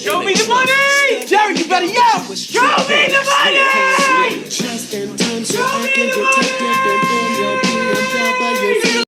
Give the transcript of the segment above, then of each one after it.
Show me the money! Jerry, you better yell! Show me the money! Show me the money!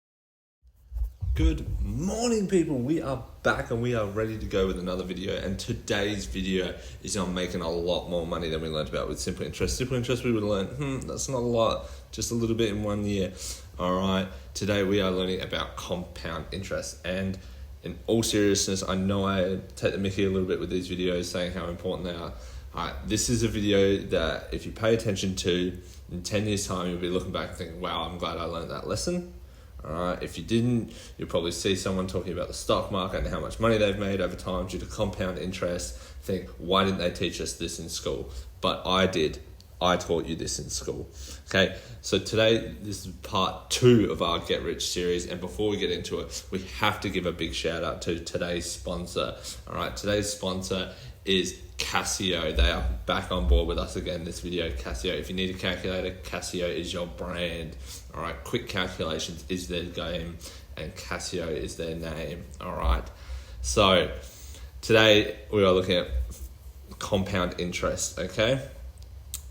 Good morning, people. We are back and we are ready to go with another video, and today's video is on making a lot more money than we learned about with simple interest. Simple interest, we would have learned, that's not a lot, just a little bit in 1 year. All right, today we are learning about compound interest, and in all seriousness, I know I take the mickey a little bit with these videos saying how important they are. All right, this is a video that if you pay attention to, in 10 years time, you'll be looking back and thinking, wow, I'm glad I learned that lesson. All right, if you didn't, you'll probably see someone talking about the stock market and how much money they've made over time due to compound interest. Think, why didn't they teach us this in school? But I did. I taught you this in school. Okay, so today, this is part 2 of our Get Rich series. And before we get into it, we have to give a big shout out to today's sponsor. All right, today's sponsor is Casio. They are back on board with us again this video. Casio, if you need a calculator, Casio is your brand. All right, quick calculations is their game and Casio is their name. All right, so today we are looking at compound interest. Okay,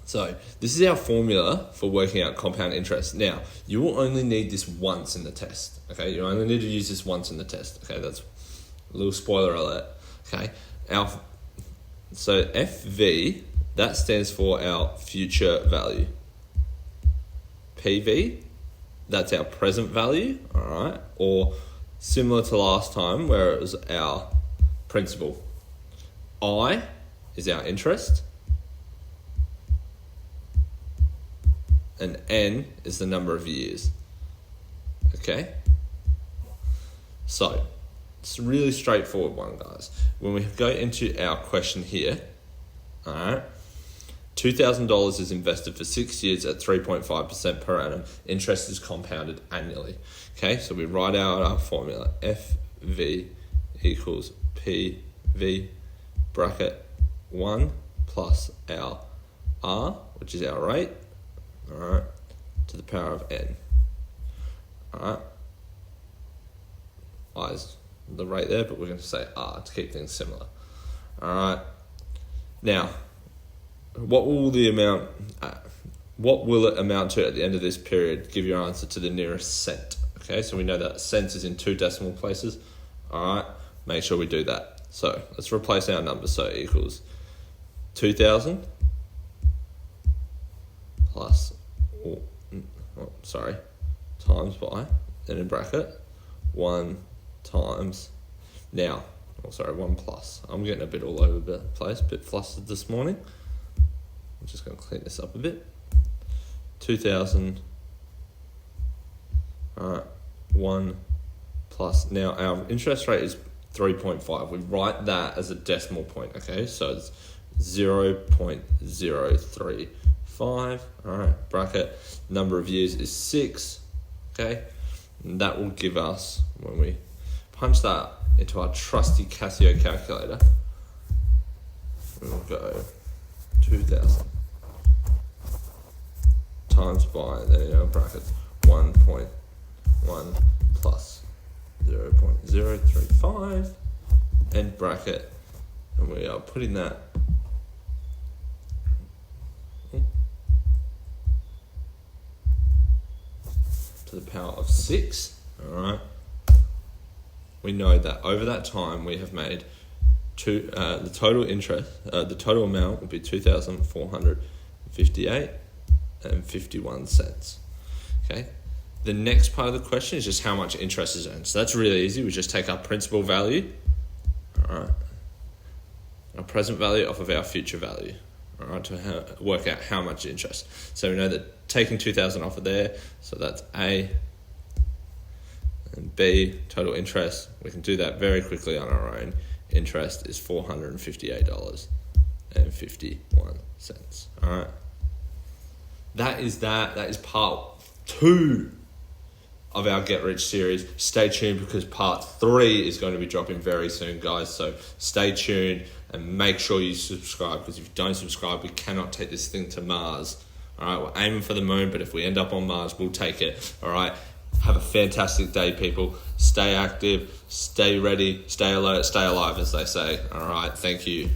so this is our formula for working out compound interest. Now, you will only need this once in the test. Okay, you only need to use this once in the test. Okay, that's a little spoiler alert. Okay, so FV, that stands for our future value. PV, that's our present value, all right? Or similar to last time where it was our principal. I is our interest. And N is the number of years. Okay? So, it's a really straightforward one, guys. When we go into our question here, all right, $2,000 is invested for 6 years at 3.5% per annum. Interest is compounded annually. Okay, so we write out our formula. FV equals PV bracket 1 plus our R, which is our rate, all right, to the power of N. All right, I is the rate there, but we're going to say R to keep things similar. All right. Now, what will it amount to at the end of this period? Give your answer to the nearest cent. Okay, so we know that cents is in 2 decimal places. All right, make sure we do that. So let's replace our numbers. So it equals 2,000 plus, times by, then in bracket, 1 times, 1 plus. I'm getting a bit all over the place, a bit flustered this morning. I'm just going to clean this up a bit. 2,000, all right, 1 plus. Now, our interest rate is 3.5. We write that as a decimal point, okay? So it's 0.035, all right, bracket. Number of years is 6, okay? And that will give us, when we punch that into our trusty Casio calculator, we'll go 2,000 times by, then in our brackets, 1.1 plus 0.035, end bracket, and we are putting that to the power of 6, all right? We know that over that time we have made the total interest, the total amount will be $2,458.51. Okay. The next part of the question is just how much interest is earned. So that's really easy. We just take our principal value, all right, our present value off of our future value, all right, to work out how much interest. So we know that taking 2,000 off of there, so that's A. And B, total interest, we can do that very quickly on our own. Interest is $458.51. All right. That is part 2 of our Get Rich series. Stay tuned because part 3 is going to be dropping very soon, guys. So stay tuned and make sure you subscribe, because if you don't subscribe, we cannot take this thing to Mars. All right, we're aiming for the moon, but if we end up on Mars, we'll take it. All right. Have a fantastic day, people. Stay active, stay ready, stay alert, stay alive, as they say. All right, thank you.